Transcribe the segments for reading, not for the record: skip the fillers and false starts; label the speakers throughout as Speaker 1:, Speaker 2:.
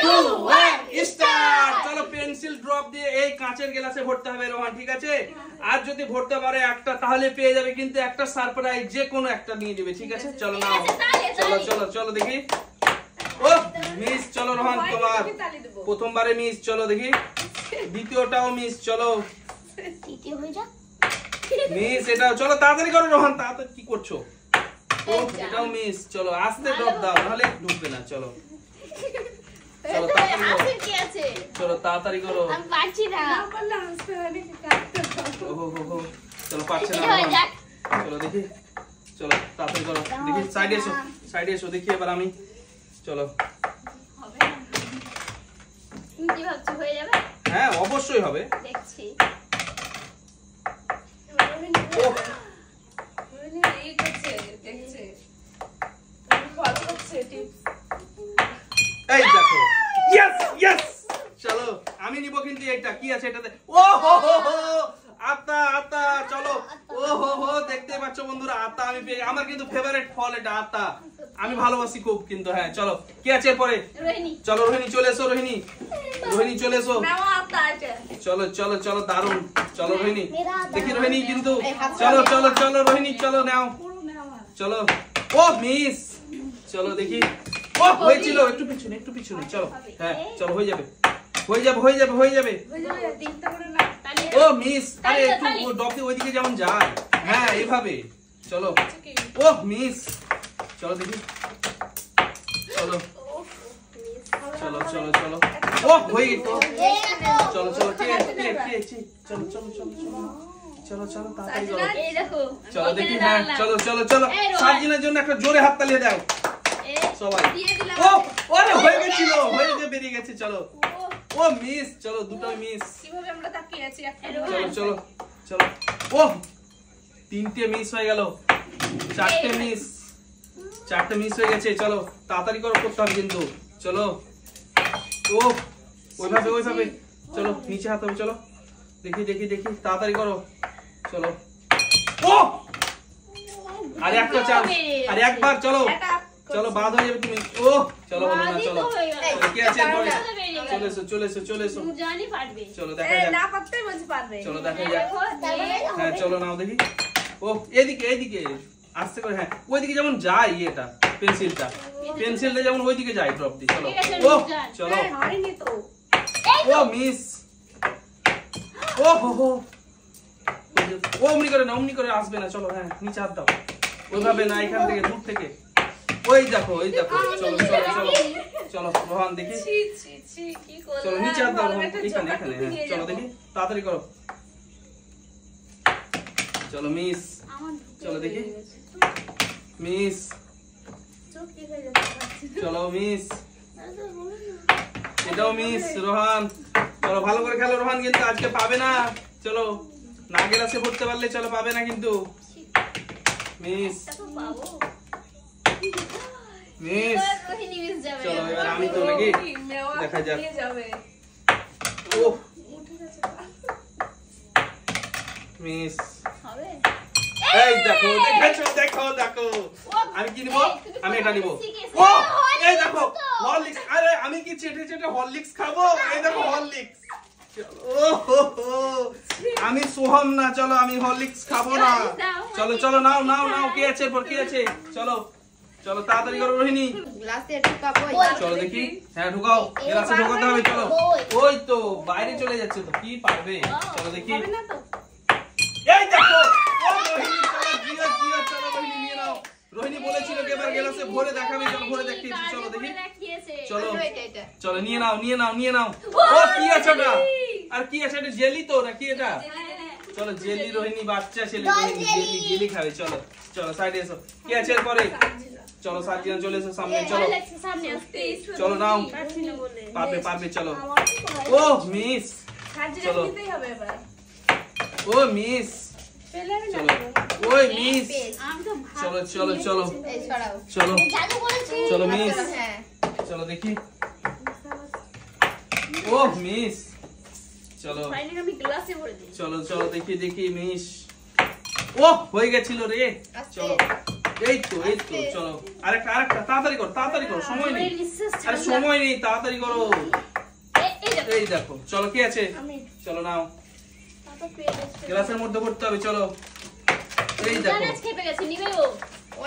Speaker 1: 2 1 start. চলো pencil drop দিয়ে এই কাঁচের গ্লাসে ভরতে হবে রোহান, ঠিক আছে? আর যদি ভরতে পারে একটা তাহলে পেয়ে যাবে, কিন্তু একটা সারপ্রাইজ যে কোনো একটা নিয়ে যাবে, ঠিক আছে? চলো নাও, চলো চলো চলো দেখি। ও মিস, চলো রোহান তোমার প্রথমবারে মিস, চলো দেখি দ্বিতীয়টাও মিস, চলো
Speaker 2: তৃতীয় হয়ে যা
Speaker 1: মিস, এটাও চলো তাড়াতাড়ি করো রোহান, তাড়াতাড়ি কি করছো? ও এটাও মিস, চলো আস্তে ড্রপ দাও নাহলে ঢুকবে না, চলো চলো তাড়াতাড়ি করো,
Speaker 2: কি আছে
Speaker 1: চলো তাড়াতাড়ি করো,
Speaker 2: আমি পারছি না
Speaker 1: ওহো চলো পারছে না রোহান, চলো দেখি, চলো তাড়াতাড়ি করো দেখি, সাইডে এসো, সাইডে এসো দেখি এবার আমি, চলো
Speaker 2: হবে না তুমি কি ভাবছো হয়ে যাবে?
Speaker 1: হ্যাঁ অবশ্যই হবে,
Speaker 2: দেখছি
Speaker 1: এই দেখো ইয়েস ইয়েস, চলো আমি নিব কিন্তু এইটা কি আছে এটাতে, ও হো হো হো আতা আতা, চলো ও হো হো দেখতে পাচ্ছ বন্ধুরা আতা আমি পেয়ে, আমার কিন্তু ফেভারিট ফল এটা আতা, আমি ভালোবাসি খুব কিন্তু, হ্যাঁ চলো কি আছে এরপরে,
Speaker 2: রোহিণী
Speaker 1: চলো রোহিণী চলে এসো, রোহিণী রোহিণী চলে এসো, চলো চলো চলো দারুন, চলো রোহিণী দেখি রোহিণী কিন্তু, চলো চলো চলো রোহিণী চলো নাও, চলো ও মিস, চলো দেখি, ও হয়েছিল একটু পিছনে চলো, হ্যাঁ চলো হয়ে যাবে হয়ে যাবে হয়ে যাবে হয়ে যাবে, ও মিস, আরে একটু ড্রপ দিয়ে ওইদিকে যেমন যায়, হ্যাঁ এইভাবে, চলো ও মিস, চলো দেখি, চলো চলো চলো চলো ও হয়ে গেল, চলো চলো চলো চলো চলো চলো চলো তাড়াতাড়ি করো,
Speaker 2: এই দেখো
Speaker 1: চলো দেখি, হ্যাঁ চলো চলো চলো সার্জিনের জন্য একটা জোরে হাত তালিয়ে দাও সবাই, ও ওরে হয়ে গেছিল, হয়ে যে বেরিয়ে গেছে, চলো ও মিস, চলো দুটোই মিস,
Speaker 3: কিভাবে আমরা তাকিয়ে আছি
Speaker 1: চলো চলো চলো ও তিনটে মিস হয়ে গেল, চারটে মিস হয়ে গেছে, চলো তাড়াতাড়ি করো করতে হবে কিন্তু, চলো ও ওইভাবে চলো নিচে হাত হবে, চলো দেখি দেখি দেখি তাড়াতাড়ি করো, চলো ও আরে একটা চান্স, আরে একবার চলো চলো বাদ হয়ে যাবে তুমি, ও চলো বলো না, চলো কি আছে এরপরে, চলে এসো চলে এসো চলে এসো,
Speaker 2: জানি পারবে,
Speaker 1: চলো দেখা যাক,
Speaker 3: না পারতেই বলছি পারবে,
Speaker 1: চলো দেখা যাক, হ্যাঁ চলো নাও দেখি, ও এদিকে এদিকে আস্তে করে, হ্যাঁ ওইদিকে যেমন যায় এটা পেন্সিলটা যেমন ওইদিকে যায় ড্রপ দি, চলো ও চলো
Speaker 3: হয়নি তো,
Speaker 1: ও মিস, ও হো হো ও অমনি করে আসবে না, চলো হ্যাঁ নিচে হাত দাও, ওইভাবে না এখান থেকে দূর থেকে, ওই দেখো চলো চলো চলো চলো রোহান দেখি,
Speaker 3: কি করলাম,
Speaker 1: চলো নিচে হাত দাও রোহান, এখানে হ্যাঁ চলো দেখি তাড়াতাড়ি করো, চলো মিস, চলো দেখি মিস, চলো মিস, এটাও মিস রোহান, চলো ভালো করে খেলো রোহান, কিন্তু আজকে পাবে না, চলো না গেলাসে পড়তে পারলে চলো পাবে না কিন্তু, মিস মিস,
Speaker 2: রোহিণী মিস যাবে,
Speaker 1: চলো এবার আমি তো নাকি দেখা যাক, ও মিস
Speaker 2: হবে
Speaker 1: এই দেখো দেখো দেখো আমি কি নিব, আমি এটা নিব, ও এই দেখো হরলিক্স, আরে আমি কি চেটে হরলিক্স খাবো, এই দেখো হরলিক্স, আমি সোহম না, চলো আমি হরলিক্স খাবো না, চলো চলো নাও নাও নাও, কি আছে এরপর কি আছে, চলো চলো তাড়াতাড়ি করো রোহিণী,
Speaker 3: গ্লাসে ঢুকাবো,
Speaker 1: চলো দেখি, হ্যাঁ ঢুকাও গ্লাসে ঢোকাতে হবে, চলো ওই তো বাইরে চলে যাচ্ছে তো কি পারবে, চলো দেখি,
Speaker 3: হবে না তো,
Speaker 1: এই দেখো ও রোহিণী, চলো জিও চলো রোহিণী নিয়ে নাও, রোহিণী বলেছিল যে এবার গ্লাসে ভরে দেখাবে, চলো ভরে দেখিয়েছি, চলো দেখি, চলো চলো নিয়ে নাও, ও কি আছে ওটা, আর কি আছে এটা, জেলি তো নাকি এটা, চলো জেলি রোহিণী বাচ্চা ছেলে, জেলি খাবে, চলো চলো সাইডে এসো, কি আছে এরপরে, চলো সার্জিনা চলে এসো সামনে, চলো চলো নাও, পারবে চলো, ও মিস, চলো ও মিস, চলো ওই মিস, চলো চলো চলো চলো চলো মিস, চলো দেখি, ও মিস, চলো চলো চলো দেখি মিস, ও হয়ে গেছিল রে, চলো এই তো চলো আরেকটা তাড়াতাড়ি করো সময় নেই আরে সময় নেই তাড়াতাড়ি করো এই দেখো চলো কি আছে চলো নাও গ্লাসের মধ্যে ভরতে হবে চলো এই দেখো
Speaker 2: খেপে গেছে নিবে ও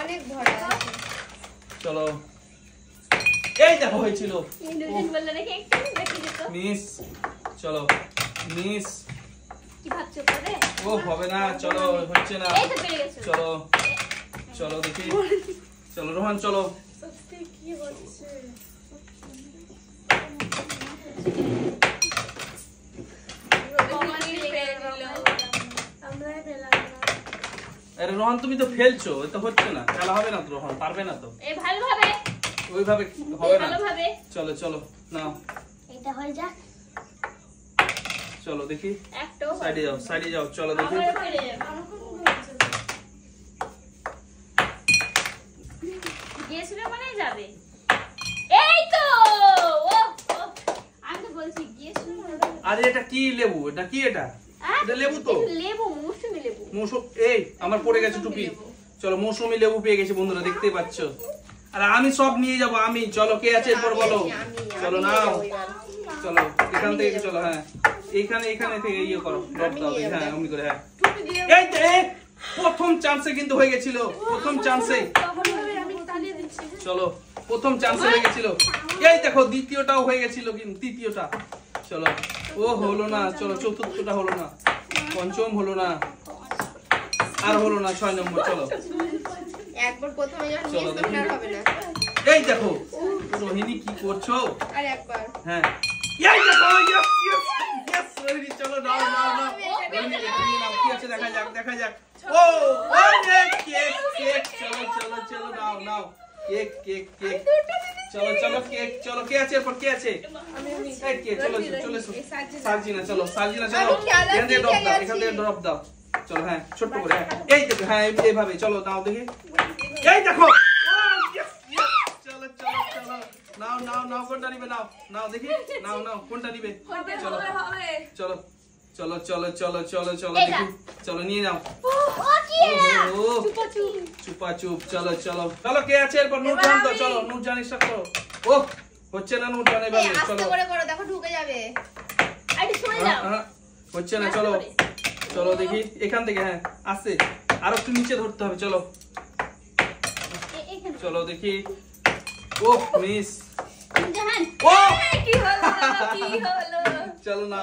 Speaker 3: অনেক ভরা আছে
Speaker 1: চলো এই দেখো হয়েছিল
Speaker 2: ইন্দ্রজিৎ বলল নাকি একটু দেখি দিত
Speaker 1: মিস চলো মিস
Speaker 2: কি ভাবছো পাবে
Speaker 1: ও হবে না চলো হচ্ছে না
Speaker 2: এই তো পেরে গেছে
Speaker 1: চলো চলো দেখি চলো রোহন চলো
Speaker 3: সত্যি কি হচ্ছে
Speaker 1: আরে রোহন তুমি তো ফেলছো এটা হচ্ছে না খেলা হবে না তো রোহন পারবে না তো
Speaker 2: এই ভালোভাবে
Speaker 1: ওইভাবে হবে না
Speaker 2: ভালোভাবে
Speaker 1: চলো চলো নাও
Speaker 2: এটা হয়ে যাক
Speaker 1: চলো দেখি
Speaker 2: একটু
Speaker 1: সাইডে যাও চলো দেখি
Speaker 2: আবার পেরে যাবে গিয়েছিল মানে যাবে এই তো ও আমি তো বলছি গিয়েছিল
Speaker 1: আরে এটা কি লেবু এটা কি এটা লেবু তো
Speaker 2: লেবু মৌসুমী লেবু
Speaker 1: এই আমার পড়ে গেছে টুপি চলো মৌসুমী লেবু পেয়ে গেছে বন্ধুরা দেখতেই পাচ্ছ আর আমি সব নিয়ে যাব আমি চলো কে আছে এরপর বলো চলো নাও চলো এখান থেকে চলো হ্যাঁ এইখানে থেকে ইয়ে করো ড্রপ দাও হ্যাঁ অমনি করে হ্যাঁ এই প্রথম চান্সে কিন্তু হয়ে গেছিল প্রথম চান্সে চলো প্রথম চান্সে হয়ে গেছিল এই দেখো দ্বিতীয়টাও হয়ে গেছিল কিন্তু তৃতীয়টা চলো ও হলো না চলো চতুর্থটা হলো না পঞ্চম হলো না আর হলো না 6 নম্বর চলো
Speaker 3: একবার প্রথমে যখন মিস করতে হবে না
Speaker 1: এই দেখো রোহিণী কি করছো
Speaker 3: আর একবার
Speaker 1: হ্যাঁ এই দেখো ইয়েস রোহিণী চলো নাও রোহিণী নিয়ে নাও কি আছে দেখা যাক ও কেক চলো নাও কেক চলো কেক চলো কে আছে এরপর কে আছে এই কে চলো সার্জিনা চলো এখান থেকে ড্রপ দাও চলো হ্যাঁ ছোট্ট করে এই দেখো হ্যাঁ এইভাবে চলো নাও দেখি এই দেখো চলো নাও কোনটা নিবে নাও দেখি নাও কোনটা নিবে চলো দেখি চলো নিয়ে নাও চুপা চুপ চলো কে আছে এরপর নূরজাহান তো চলো নূরজাহান স্টার্ট করো ও হচ্ছে না নূরজাহান এভাবে চলো
Speaker 3: আস্তে করে করো দেখো ঢুকে যাবে
Speaker 2: আরে শুনে যাও
Speaker 1: হচ্ছে না চলো দেখি এখান থেকে হ্যাঁ আস্তে আর একটু নিচে ধরতে হবে চলো দেখি ও মিস
Speaker 2: জাহান
Speaker 1: ও
Speaker 2: কি হলো
Speaker 1: চলো না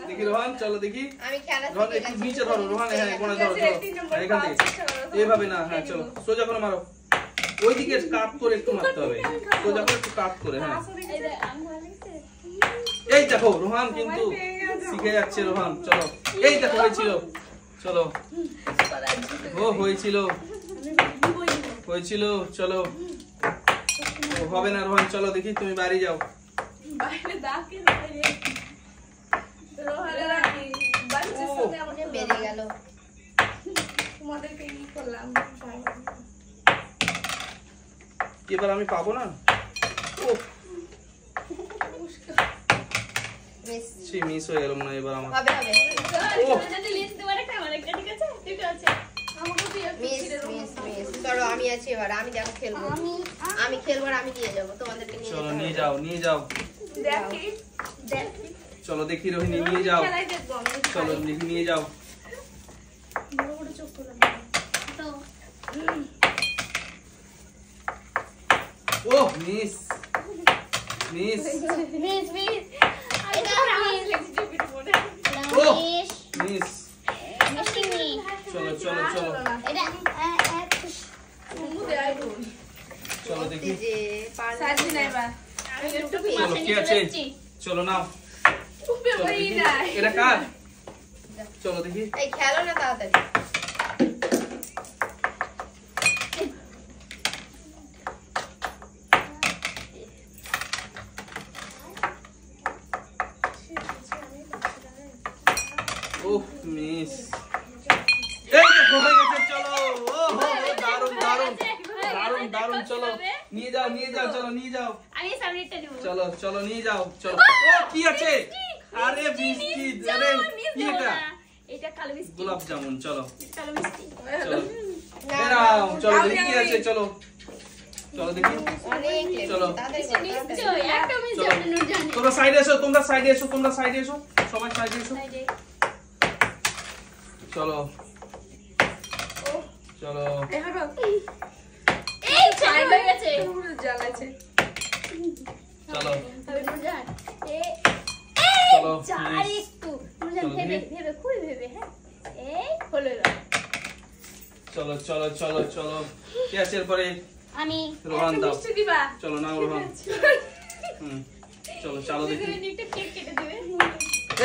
Speaker 1: দেখি রোহন চলো দেখি
Speaker 3: আমি খেলা
Speaker 1: রোহন একটু নিচে ধরো রোহন হ্যাঁ কোণে ধরো এখান থেকে এইভাবে না হ্যাঁ চলো সোজা করে মারো ওইদিকে কাট করে একটু মারতে হবে সোজা করে একটু কাট করে হ্যাঁ এই দেখো রোহন কিন্তু শিখে যাচ্ছে রোহন চলো এই দেখো হয়েছিল চলো ও হয়েছিল চলো হবে না রোহন চলো দেখি তুমি বাড়ি যাও
Speaker 3: বাইরে ডাকে রোহানি বাচ্চা সামনে আমাকে বেরে গেল তোমাদেরকে কি করলাম
Speaker 1: এবার আমি পাবো না ও মিস হয়ে গেল না এবার আমার
Speaker 3: হবে
Speaker 1: ও
Speaker 2: যদি লিস্ট দেওয়ার একটা আমার একটা ঠিক আছে
Speaker 3: মিস চলো আমি আছি এবার আমি দেখো খেলবো আমি খেলবো আর আমি নিয়ে যাবো তোমাদেরকে নিয়ে
Speaker 1: চলো নিয়ে যাও
Speaker 3: দেখি
Speaker 1: চলো দেখি রোহিণী নিয়ে যাও চলো দেখি নিয়ে যাও ও মিস ও মিস চলো দেখি চলো কি আছে চলো নাও এটা কার চলো দেখি
Speaker 3: এই খেলো না তাড়াতাড়ি
Speaker 1: ও মিস এই দেখো হয়ে গেছে চলো ও দারুন চলো নিয়ে যাও চলো নিয়ে যাও
Speaker 2: আমি সামনেটা নেব
Speaker 1: চলো নিয়ে যাও চলো ও কি আছে আরে বিস্কিট আরে কি এটা
Speaker 2: এটা কালো বিস্কিট
Speaker 1: গোলাপ জামুন চলো
Speaker 2: কালো বিস্কিট
Speaker 1: চলো নাও চলো দেখি কি আছে চলো চলো দেখি চলো তোমরা সাইডে এসো সবাই সাইডে এসো চলো চলো
Speaker 2: এই চাই হয়ে গেছে
Speaker 3: জ্বালাচ্ছে
Speaker 1: চলো
Speaker 2: চলো চাই একটু ভেবে খুব ভেবে হ্যাঁ এই হলো এবার
Speaker 1: চলো চলো চলো চলো কি আছে এরপরে
Speaker 2: আমি
Speaker 1: রোহান দাও
Speaker 3: মিষ্টি দিবা
Speaker 1: চলো নাও রোহান চলো চলো দেখি
Speaker 2: একটা কেক কেটে দিবে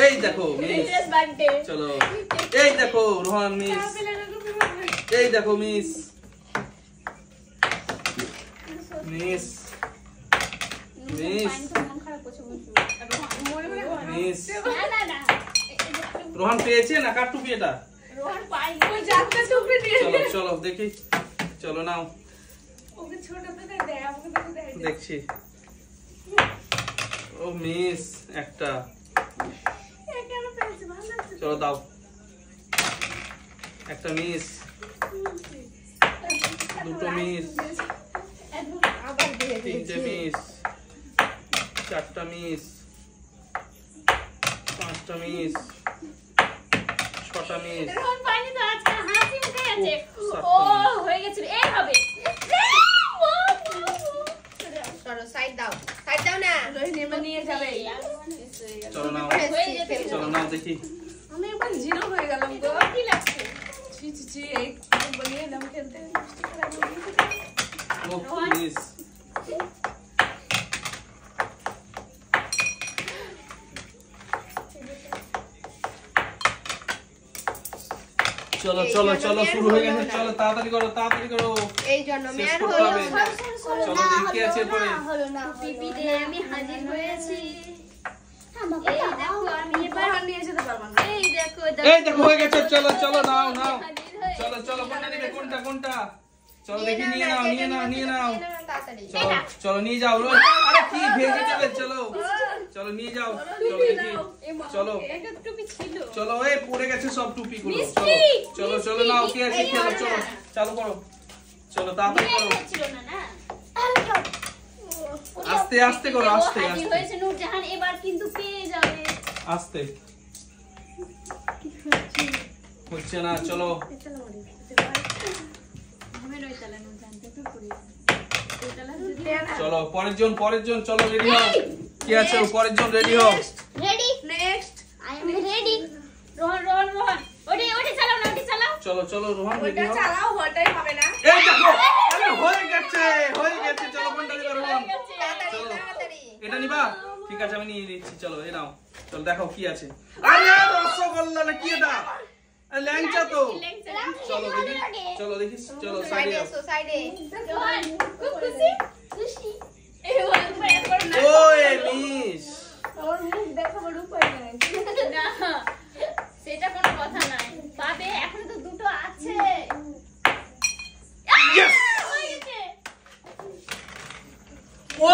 Speaker 1: এই দেখো মিস
Speaker 2: বার্থডে
Speaker 1: চলো এই দেখো রোহান মিস এই দেখো মিস মিস মিস
Speaker 2: মন খারাপ করছে
Speaker 1: মিস
Speaker 2: না না
Speaker 1: রোহান পেয়েছে না কার টুপি এটা
Speaker 2: রোহান পাইনি
Speaker 3: ওই জাতটা টুকরে দিয়ে
Speaker 1: চলো চলো দেখি চলো নাও
Speaker 3: ওকে ছোট থেকে দেয় আমাকে দেখে দেয়
Speaker 1: দেখছি ও মিস একটা
Speaker 3: কেন পেয়েছে ভালো লাগছে
Speaker 1: চলো দাও একটা মিস দুটো মিস
Speaker 3: আবার দিয়ে
Speaker 1: তিনটে মিস চারটা মিস পাঁচটা মিস ছটা মিস
Speaker 2: রোহান পাইনি তো আজকে হাসি মুখে আছে
Speaker 1: সাতটা
Speaker 2: ও
Speaker 1: মিনিট।
Speaker 2: হয়ে গেছে এই হবে
Speaker 3: সরো সাইড দাও না রোহিণী এবার নিয়ে যাবে
Speaker 1: চলো নাও
Speaker 2: হয়ে যেতে
Speaker 1: চলো নাও দেখি
Speaker 3: আমি একবার জিরো হয়ে গেলাম গো
Speaker 2: কি লাগছে
Speaker 3: ছি ছি ছি এই বলিয়ে নাম খেলতে মিষ্টি খারাপ
Speaker 1: ও মিস চলো চলো চলো শুরু হয়ে গেছে চলো তাড়াতাড়ি করো
Speaker 3: এই জন্য
Speaker 1: শেষ
Speaker 3: মেয়ার
Speaker 1: করতে
Speaker 3: হলো
Speaker 1: হবে। চলো দেখি আছে এরপরে
Speaker 2: পিপি দে আমি হাজির হয়েছি এই দেখো আমি এবার
Speaker 3: এবার নিয়ে যেতে পারবো না
Speaker 2: এই দেখো
Speaker 1: এই দেখো হয়ে গেছে চলো চলো নাও নাও
Speaker 2: হাজির হয়ে
Speaker 1: চলো চলো কোনটা নেবে কোনটা চলো দেখি নিয়ে নাও
Speaker 3: তাড়াতাড়ি
Speaker 1: চলো চলো নিয়ে যাও আরে কি ভেজিটেবল চলো চলো নিয়ে যাও চলো দেখি চলো
Speaker 2: একটা টুপি ছিল
Speaker 1: চলো এই পড়ে গেছে সব টুপি গুলো
Speaker 2: মিষ্টি,
Speaker 1: চলো চলো নাও কি আছে খেলো চলো চালু করো চলো তাড়াতাড়ি করো
Speaker 2: ছিল না না
Speaker 1: আস্তে আস্তে করো আস্তে
Speaker 2: হাজির
Speaker 1: আস্তে
Speaker 2: হয়েছে নূরজাহান এবার কিন্তু পেয়ে যাবে
Speaker 1: আস্তে হচ্ছে না চলো
Speaker 2: আমি রই চালা নূরজাহান একটু করি
Speaker 1: চলো পরের জন চলো রেডি হও কি আছে পরের জন রেডি হও
Speaker 2: ready
Speaker 3: next
Speaker 2: I am ready Rohan ওঠে চালাও না ওঠে চালাও
Speaker 1: চলো চলো রোহান রেডি
Speaker 3: ওটা
Speaker 1: হও
Speaker 3: চালাও ওটাই হবে না
Speaker 1: এই দেখো আরে হয়ে গেছে চলো কোনটা নিবা রোহান
Speaker 3: তাড়াতাড়ি
Speaker 1: চলো।
Speaker 3: তাড়াতাড়ি
Speaker 1: এটা নিবা ঠিক আছে আমি নিয়ে নিচ্ছি চলো এই নাও চলো দেখো কি আছে আরে রসগোল্লা না কি এটা আরে ল্যাংচা তো চলো দেখি চলো
Speaker 3: সাইডে
Speaker 1: সাইডে
Speaker 3: এসো সাইডে
Speaker 2: রোহন খুব খুশি এই ওয়ান পরে করো না
Speaker 1: ওই মিস
Speaker 3: আমার মুখ দেখাবার উপায় নাই
Speaker 2: না সেটা কোনো কথা নাই পাবে এখন তো দুটো আছে
Speaker 1: Yes!
Speaker 2: হয়ে গেছে।
Speaker 1: ও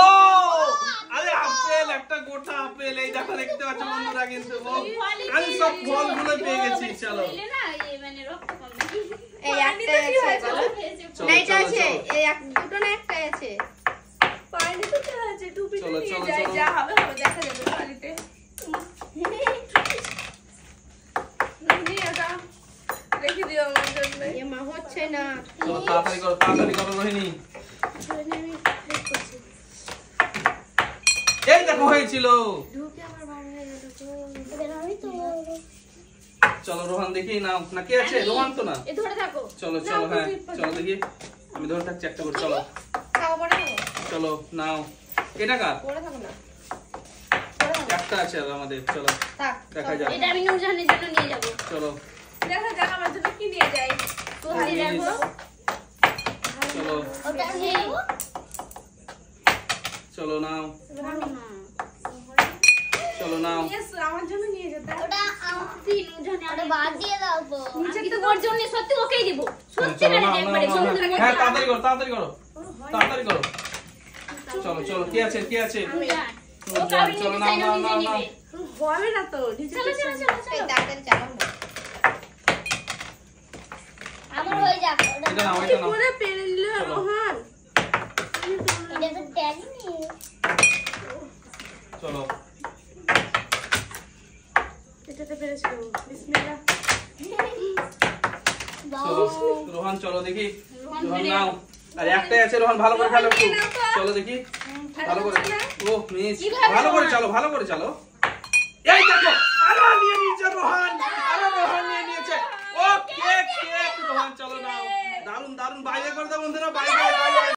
Speaker 1: আরে আপেল একটা গোটা আপেল এই দেখো দেখতে পাচ্ছ বন্ধুরা কিন্তু ও আমি সব ফলগুলো পেয়ে গেছি চলো
Speaker 2: বুঝলে না এই মানে রক্ত কম
Speaker 3: এই একটা আছে বলো
Speaker 1: চলো,
Speaker 3: না এটা
Speaker 1: চলো,
Speaker 3: আছে
Speaker 1: চলো।
Speaker 3: এই দুটো না একটাই আছে পানি তো চলে আছে টুপি
Speaker 1: চলো,
Speaker 3: নিয়ে
Speaker 1: চলো,
Speaker 3: যাই
Speaker 1: চলো।
Speaker 3: যা হবে হবে দেখা যাবে পানিতে এটা রেখে দিও আমার জন্য এ মা হচ্ছে না
Speaker 1: চলো তাড়াতাড়ি করো রোহিণী এই দেখো হয়েছিল
Speaker 3: ঢুকে আমার ভালো হয়ে গেল তো
Speaker 1: চলো রোহান দেখি নাও না কে আছে রোহান তো না
Speaker 2: এ ধরে থাকো
Speaker 1: চলো চলো হ্যাঁ চলো দেখি আমি ধরে থাকছি একটা করে চলো
Speaker 3: খাও পড়ে থাকো
Speaker 1: চলো নাও এটা কার
Speaker 3: পড়ে থাকো না
Speaker 1: একটা আছে আর আমাদের চলো
Speaker 3: থাক
Speaker 1: দেখা যাক
Speaker 2: এটা আমি নূরজাহানের জন্য নিয়ে যাব
Speaker 1: চলো
Speaker 3: দেখা যাক আমার জন্য কি নিয়ে যাই
Speaker 2: কোথায় রাখবো
Speaker 1: চলো
Speaker 2: ওটা নিয়ে যাবো
Speaker 1: চলো নাও চলো নাও
Speaker 3: ইয়েস আমার জন্য নিয়ে যেতে
Speaker 2: ওটা আমি নূরজাহানে ওটা বাদ দিয়ে দাও তো আমি তো ওর জন্য সত্যি ওকেই দিব সত্যি
Speaker 1: চলো
Speaker 2: না
Speaker 1: নাও
Speaker 2: একবারে
Speaker 1: নাও
Speaker 2: সমুদ্রের মধ্যে
Speaker 1: হ্যাঁ তাড়াতাড়ি করো চলো চলো কি আছে চলো নাও
Speaker 3: হবে না তো
Speaker 2: চলো
Speaker 3: এই তাড়াতাড়ি চালাও না
Speaker 2: আমার হয়ে যাক
Speaker 1: এটা নাও এটা নাও
Speaker 3: পুরো পেরে দিল রোহন
Speaker 2: এটা তো ট্যালি
Speaker 1: চলো
Speaker 3: এটাতে পেরেছি বিসমিল্লাহ
Speaker 1: চলো রোহন চলো দেখি রোহন নাও আর একটাই আছে রোহন ভালো করে খেলো একটু চলো দেখি ভালো করে ও মিস ভালো করে চলো এই দেখো আরে নিয়ে নিয়েছে রোহন আরে রোহন নিয়ে নিয়েছে ও কেক রোহন চলো নাও দারুন বাইরে করে দাও বন্ধুরা বাইরে